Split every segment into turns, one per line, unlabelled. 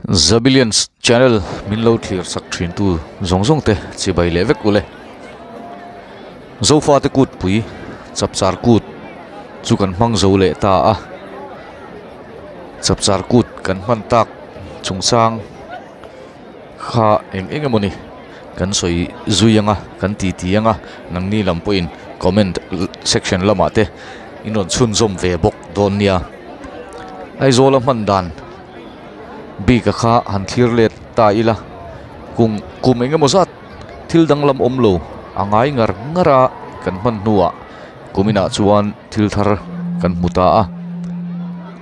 Zabilians channel minlo clear sak thin tu zong te chibai levek ule zofa te kut pui chapchar kut chu kan hmang zo le ta a chapchar kut kan man tak chungsang kha eng amoni kan soi zuyanga kan ti anga nangni lampoin comment section lama te inon chun zom ve bok don nia ai zola man dan bi ka kha han thlir le ta ila kum enga mozat thil dang lam omlo angai ngara kan man nuwa kumina chuan thil thar kan muta a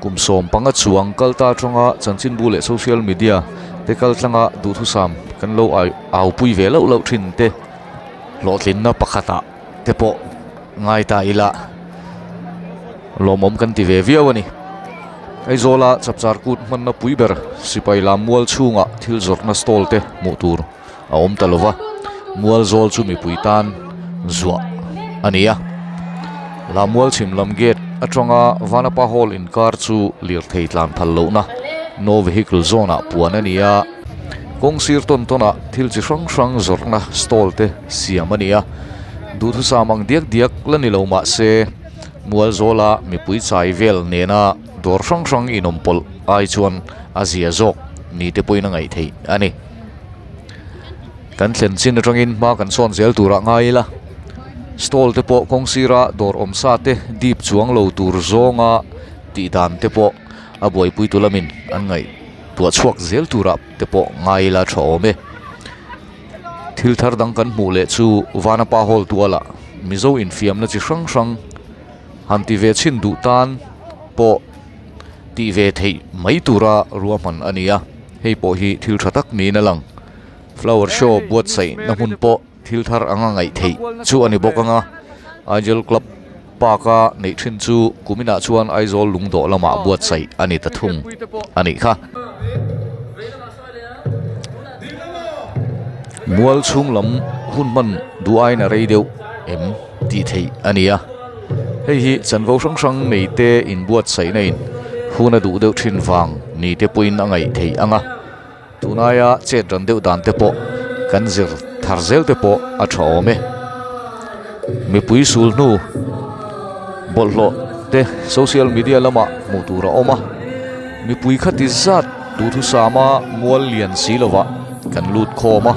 kum som panga chuang kalta thonga chanchin bule social media te kal tlanga du thu sam kan lo au pui ve lo thin te lo thlin na pakhata te po ngai ta ila lomom kan ti ve viawani ai zola chapchar kut man na pui ber sipai lam mual chunga thil zorna stol te mu tur a om talova mual zol chu mi pui tan zuwa ania la mual chim lam gate atronga vanapa hall in car chu lir thei tlan thallo na no vehicle zona puan ania kongsir ton tona thil chi hrang zorna stol te siam ania du thu samang diak lani lo ma se mual zola mi pui chai vel nena dor hrang inompol ai chuan azia zok ni te poina ngai thei ani kan thlen chin atangin ma kan son zel tura ngai la stall te po kongsira dor omsa te deep chuang lo tur zonga ti dan te po aboi pui tulamin an ngai tua chuak zel tura te po ngai la thome thil thar dang kan mu le chu vanapa hol tuala mizo in fiam na chi hrang hanti ve chin du tan po ti ve thei mai tura ruaman ania hei po hi thil thatak mi na lang flower show buat sai na hun po thil thar anga ngai thei chu ani bokanga angel club paka nei thin chu kumina chuan aizol lungdo lama buat sai ani ta thung ani kha mual chung lam hun man duai na rei deu em ti thei ania hei hi chanvo hrang nei te in buat sai nein huna du deuh thin wang ni te puin angai thei anga tunaya chet ran deuh dan te po kan zir thar zel te po a thawme mi pui sul nu bollo te social media lama mutura oma mi pui khati zat du thu sama mual lian silova kan lut khoma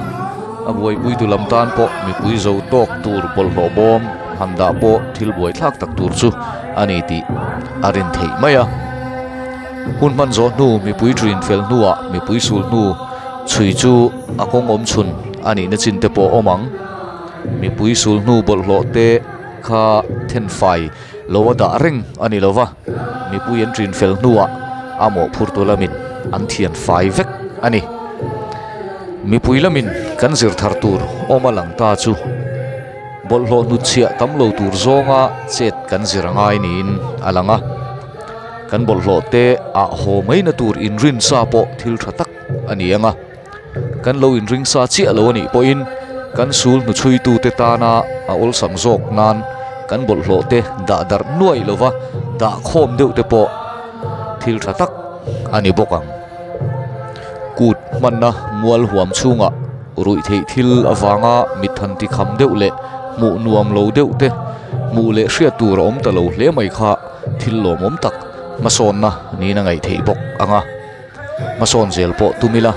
aboi pui tu lam tan po mi pui zo tok tur bollo bom handa po thil boi thlak tak tur chu ani ti arin thei maya hun man zo nu mi pui trin fel nuwa mi pui sul nu chui chu akong om chun ani na chin te po omang mi pui sul nu bol lo te kha then fai lowa da ring ani lova mi pui en trin fel nuwa amo phur to lamin an thian fai vek ani mi pui lamin kan zir thar tur oma lang ta chu bol lo nu chia tam lo tur zonga chet kan zirangai nin alanga kan bol lo te a ho mai na tur in rin sa po thil thatak ani anga kan lo in ring sa chi alo ani po in kan sul nu chui tu te ta na a ol sam zok nan kan bol lo te da dar nuai lova da khom deuh te po thil thatak ani bokang kut man na mual huam chunga rui thei thil awanga mithan ti kham deuh le mu nuam lo deuh te mu le hria tur om ta lo hle mai kha thil lom om tak mason na ni na ngai thei bok anga mason zel po tumila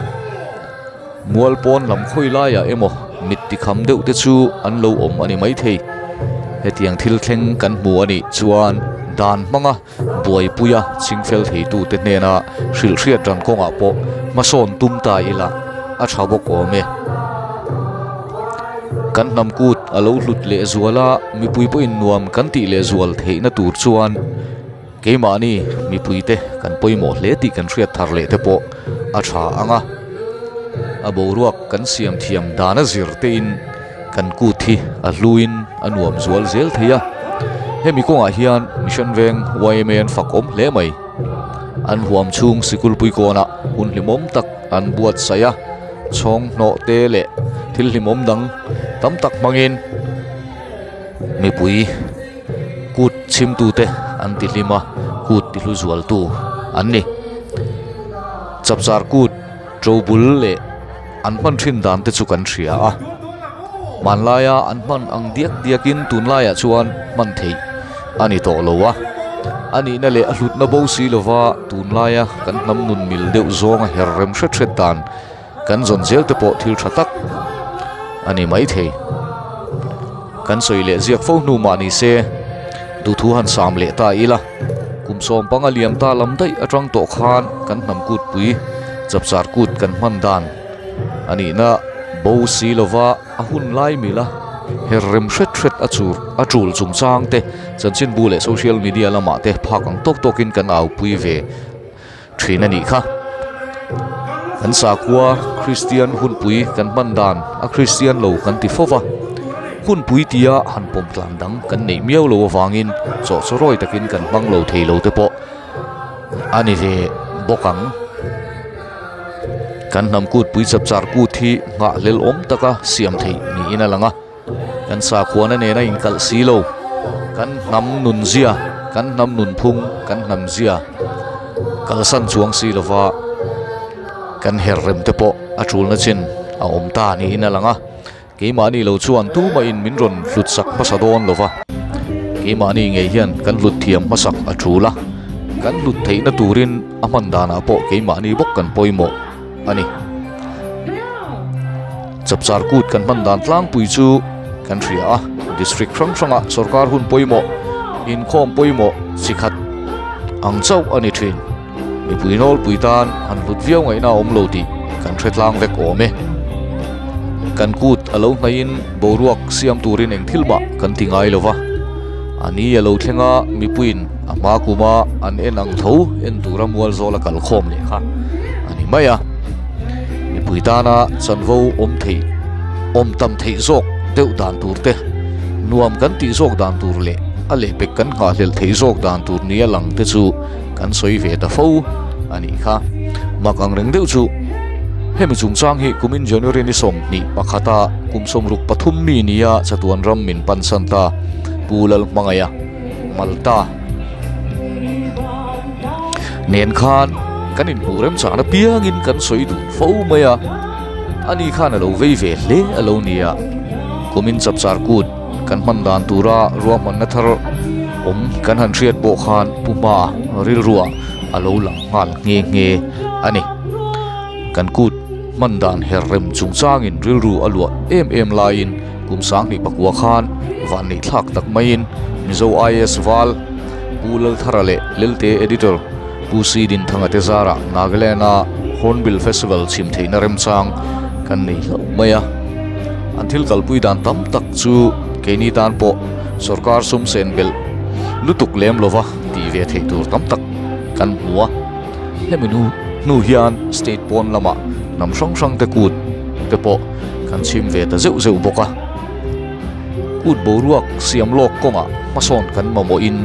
mual pon lam khoi la ya emo mit ti kham deuh te chu an lo om ani mai thei hetiang thil thleng kan mu ani chuan dan manga buai puya chingfel thei tu te nena hril hriat ran konga po mason tum ta ila a thabok ome kan nam kut alo hlut le zuala mi pui po in nuam kan ti le zual thei na tur chuan keimani mi puite kan poimo hle ti kan hriat thar le te po a tha anga abo ruak kan siam thiam dana zirte in kan ku thi a hluin anuam zual zel theya hemi konga hian mission veng ymen fakom hle mai an huam chung sikul pui kona hun limom tak an buat saya chong no te le thil limom dang tam tak mangin mi pui kut chim tu te an ti lima kut ti hlu zual tu an ni chapchar kut trobul le an man thin dan te chu kan thria a manlaya an man ang diakin tunlaya chuan man thei ani to lowa ani na le hlut na bo si lova tunlaya kan nam nun mil deuh zonga herrem hret dan kan zon zel te po thil thatak ani mai thei kan soi le ziak fo nu ma ni se du thu han sam le ta ila kum som panga liam ta lam dai atang to khan kan nam kut pui chapchar kut kan man dan ani na bo si lova ahun lai mila herrem hret achul chung chang te chanchin bu le social media lama te phakang tokin kan au pui ve thin ani kha kan sa kwa Christian hun pui kan man dan a Christian lo kan ti fowa hun pui tia han pom tlan dang kan nei miau lo wangin cho roi takin kan bang lo thei lo te po ani ve bokang kan nam kut pui chapchar ku thi nga lel om taka siam thei ni ina langa kan sa khuana ne na in kal si lo kan nam nun zia kan nam nun phung kan nam zia kal san chuang si lova kan herrem te po atul na chin a om ta ni ina langa ke mani lo chuan tu ma in min ron hlut sak pasadon lova ke mani nge hian kan hlut thiam masak athula kan hlut theina turin aman dana po ke mani bok kan poimo ani chapchar kut kan man dan tlang pui chu kan ria a district rang sarkar hun poimo in khom poimo sikhat ang chau ani thin mi puinol puitan an hlut viau ngai na om lo ti kan thretlang vek ome kan kut alo nain boruak siam turin eng thilma kan tingai lova ani alo thlenga mi puin ama kuma an enang tho en turamwal zola kal khom le kha ani maya mi puitana chanvo om tam thei zok deu dan turte nuam kan ti zok dan tur le ale pek kan ha lel thei zok dan tur ni alang te chu kan soi ve ta fo ani kha makang reng deu chu hemi chung chang hi kumin january ni som ni pakhata kumsom ruk pathum mi nia chatuan ram min pansanta pulal mangaya malta nen khan kanin purem chana piangin kan soi du fo maya ani khan alo vei ve le alo nia kumin chapchar kut kan man dan tura ruam man na thar kan han riat bo khan puma ril ruwa alo lang ngal nge ani kan kut man dan herrem chung changin ril ru alwa em lain kum sang ni pakwa khan van ni thak tak main mizo is wal pulal tharale lelte editor pusi din thanga te zara nagalena hornbill festival chim theina rem chang kan nei maya anthil kalpui dan tam tak chu keni tan po sarkar sum sen bel lutuk lem lova ti ve thei tur tam tak kan huwa heminu nu hian state pon lama nam sang te kut te po kan chim ve ta zeu boka kut boruak siam lok konga mason kan mamo in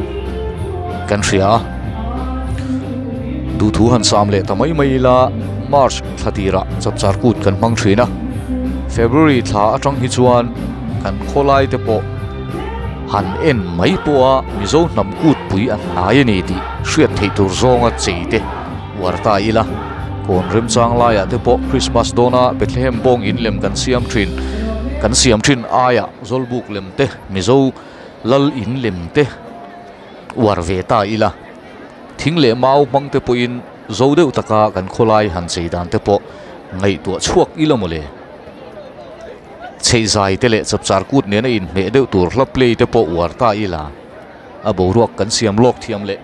kan ria du thu han sam le tamai mai la march thatira chapchar kut kan mang thina february tha atang hi chuan kan kholai te po han en mai poa mizo nam kut pui an nai ni ti hriat thei tur zonga cheite warta ila kon rem chang la ya te po christmas dona bethlehem bong in lem kan siam thin aya zolbuk lem te mizo lal in lem te war ve ta ila thing le mau mang te po in zo deuh taka kan kholai han cheidan te po ngai tu chuak ila mole cheizai te le chapchar kut ne na in me deuh tur hla play te po warta ila a boruak kan siam lok thiam le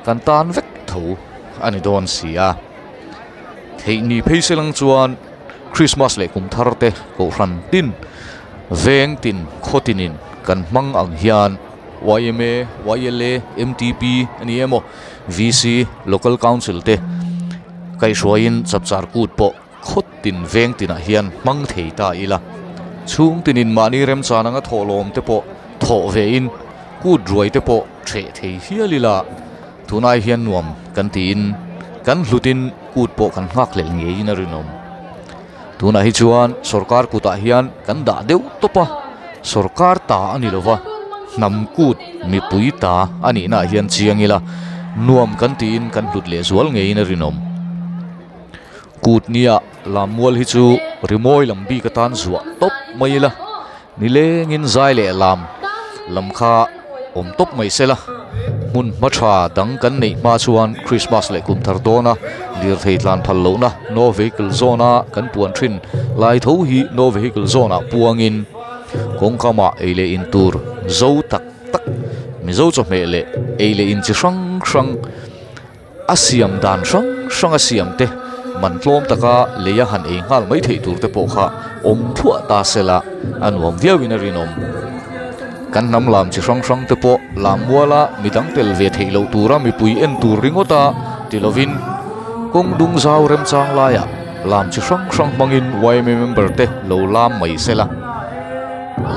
kan tan vek tho ani don sia thei ni pheiselang chuan christmas le kum thar te ko ran tin veng tin khotinin kan mang ang hian YMA, YLA, MTP ani emo VC local council te kai hruain chapchar kut po khot tin veng tin a hian mang thei ta ila chung tinin mani rem chananga tholom te po tho ve in kut ruai te po the thei hialila tunai hian nuam kan tin kan hlutin kut po kan ngak lel nge in rinom tuna hi chuan sarkar kuta hian kan da deuh topa sarkar ta ani lova nam kut mi pui ta ani na hian chiangila nuam kan tin kan hlut le zual nge in rinom cút nia làm mual hi chu rimoi lambi ka tan zuwa top mai la nile ngin zai le lam kha top mai sela mun matha dang kan nei ma chuan Christmas le kum thar dona lir thei tlan phal lo na no vehicle zona kan puan thin lai tho hi no vehicle zona puangin kong kama eile in tur zo tak mi zo cho me le eile in chi sang asiam dan sang asiam te man tlom taka leya han e ngal mai thei tur te po kha thua ta sela anuam viawin rinom kan nam lam chi sang te po lam wala midang tel ve thei lo tura mi pui en tur ringota tilovin kong dung zau rem chang la ya lam chi sang mangin wai member te lo lam mai sela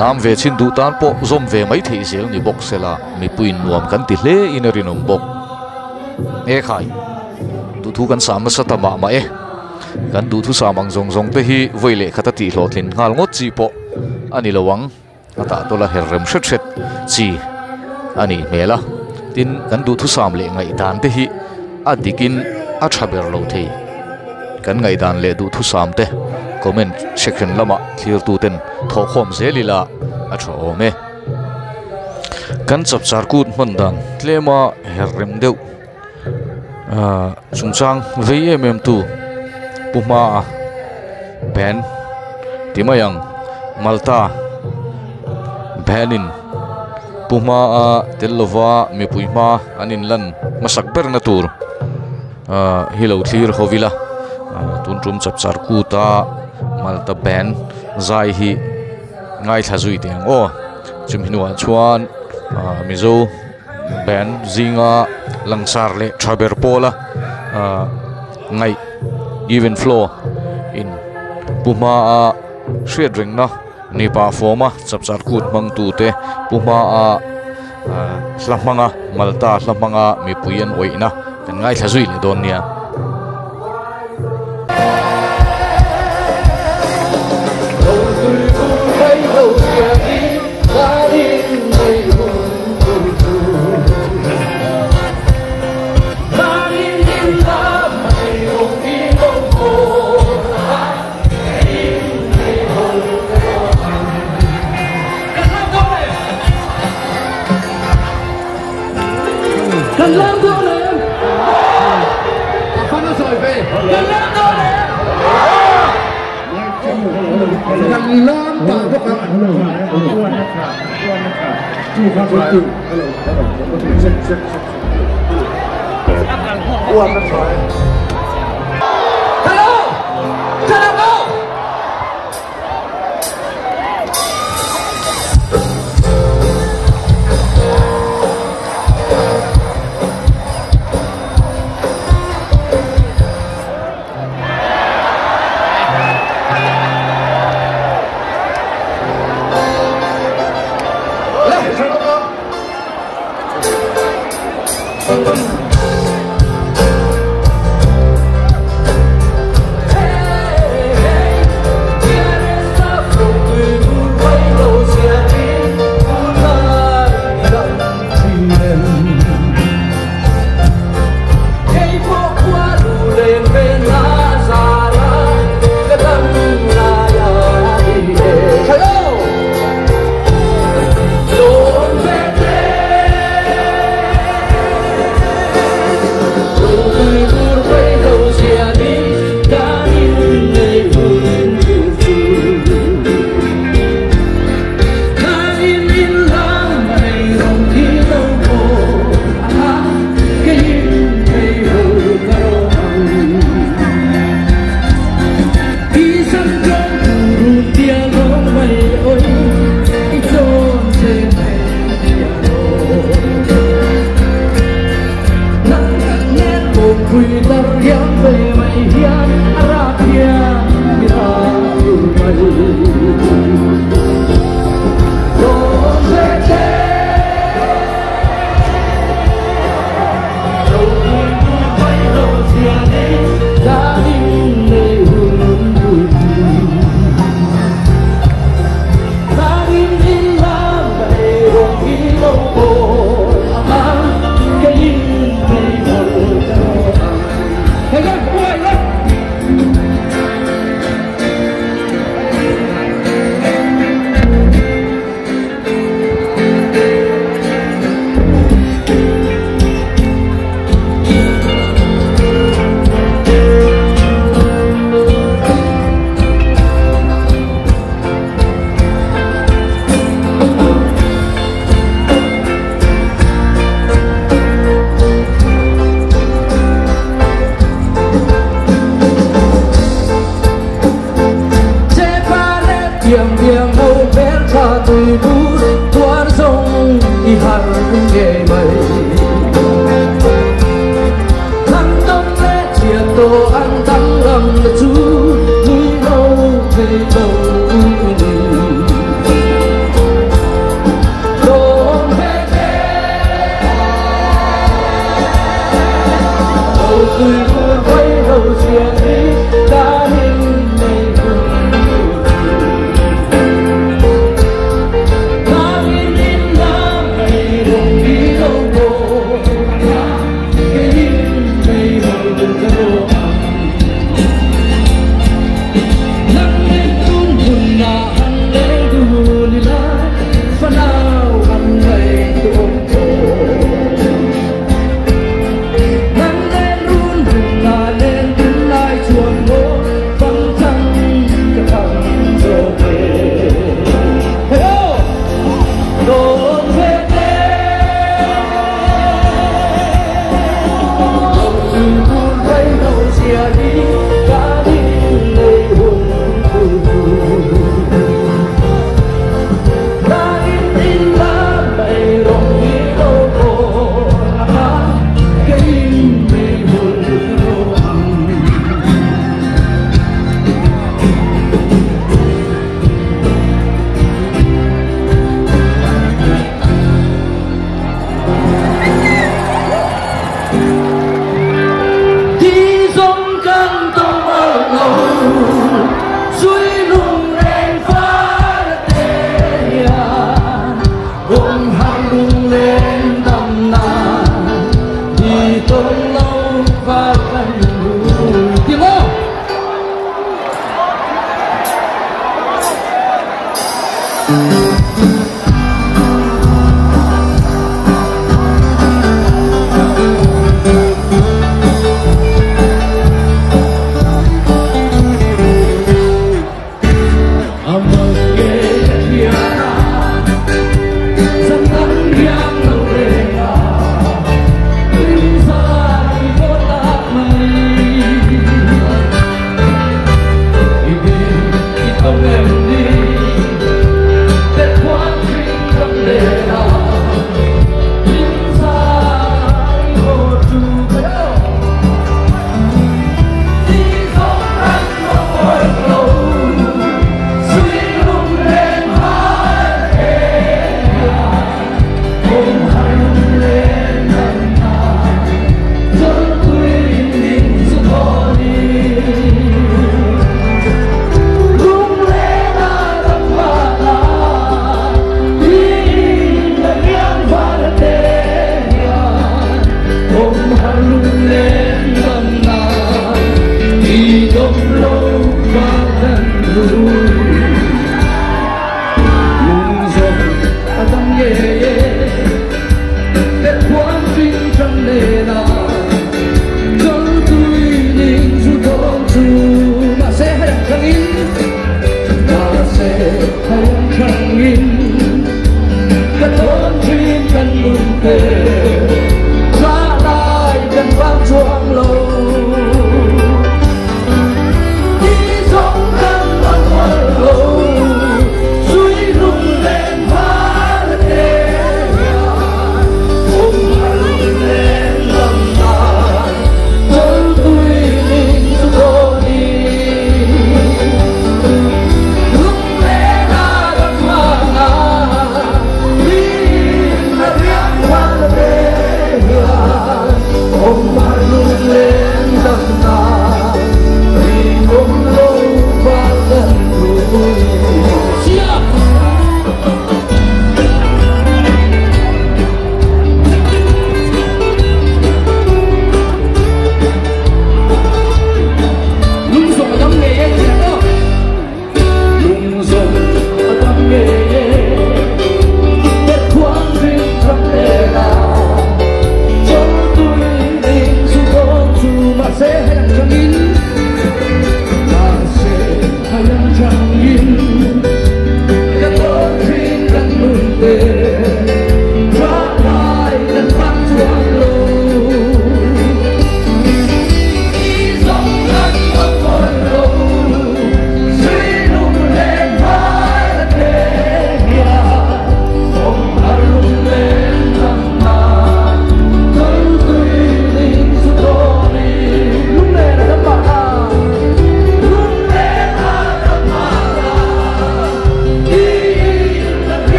lam ve chin du tan po zom ve mai thei zel ni bok sela mi puin nuam kan ti hle in rinom bok e khai du thu kan sam sa tama ma e kan du thu samang zong te hi voile khata ti hlotlin ngal ngot chi po ani lawang ata tola herrem shet chi ani mela tin kan du thu sam le ngai dan te hi adikin a thaber lo thei kan ngai dan le du thu sam te comment section lama clear tu ten tho khom zelila a tho me kan chap char kut man dan tlema herrem deu chungchang vmm tu puma ben timayang malta benin puma telova mi puima anin lan masak ber natur hilo thlir hovila tuntum chap char kuta malta ben zai hi ngai thazui tiang o chim hinwa chuan mizo ben zinga langsar le traber pola ngai even flow in puma shred ring na nipa forma chapchar kut mang tu te puma hlamanga malta hlamanga mi puyen oina kan ngai thazui le don nia
Cần làm thôi em. Không có sợi về. Cần làm thôi em. Cần làm tạo cho các bạn. Hello. Hello.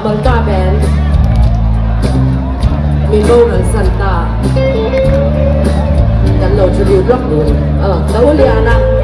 Malta Band Mimo dan Santa dan lo tribute rock dulu tahu Liana